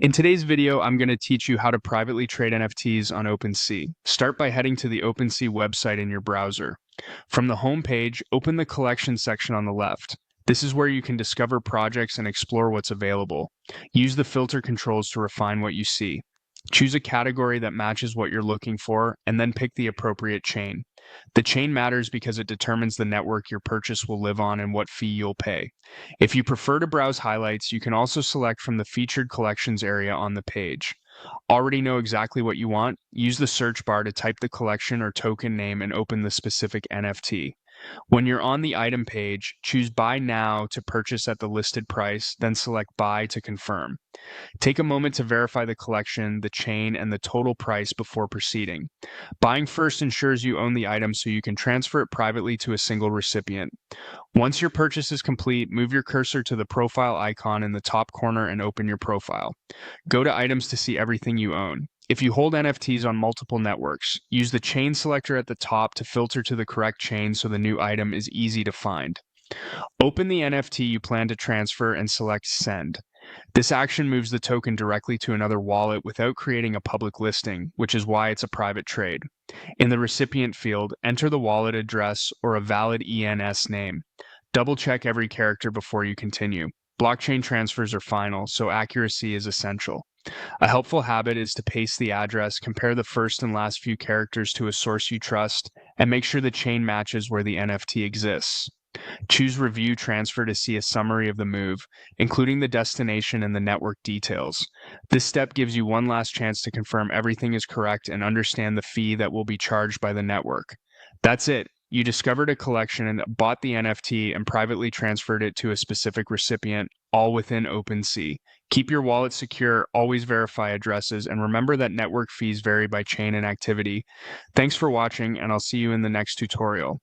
In today's video, I'm going to teach you how to privately trade NFTs on OpenSea. Start by heading to the OpenSea website in your browser. From the home page, open the collection section on the left. This is where you can discover projects and explore what's available. Use the filter controls to refine what you see. Choose a category that matches what you're looking for, and then pick the appropriate chain. The chain matters because it determines the network your purchase will live on and what fee you'll pay. If you prefer to browse highlights, you can also select from the featured collections area on the page. Already know exactly what you want? Use the search bar to type the collection or token name and open the specific NFT. When you're on the item page, choose Buy Now to purchase at the listed price, then select Buy to confirm. Take a moment to verify the collection, the chain, and the total price before proceeding. Buying first ensures you own the item so you can transfer it privately to a single recipient. Once your purchase is complete, move your cursor to the profile icon in the top corner and open your profile. Go to Items to see everything you own. If you hold NFTs on multiple networks, use the chain selector at the top to filter to the correct chain so the new item is easy to find. Open the NFT you plan to transfer and select Send. This action moves the token directly to another wallet without creating a public listing, which is why it's a private trade. In the recipient field, enter the wallet address or a valid ENS name. Double-check every character before you continue. Blockchain transfers are final, so accuracy is essential. A helpful habit is to paste the address, compare the first and last few characters to a source you trust, and make sure the chain matches where the NFT exists. Choose Review Transfer to see a summary of the move, including the destination and the network details. This step gives you one last chance to confirm everything is correct and understand the fee that will be charged by the network. That's it. You discovered a collection and bought the NFT and privately transferred it to a specific recipient, all within OpenSea. Keep your wallet secure, always verify addresses, and remember that network fees vary by chain and activity. Thanks for watching, and I'll see you in the next tutorial.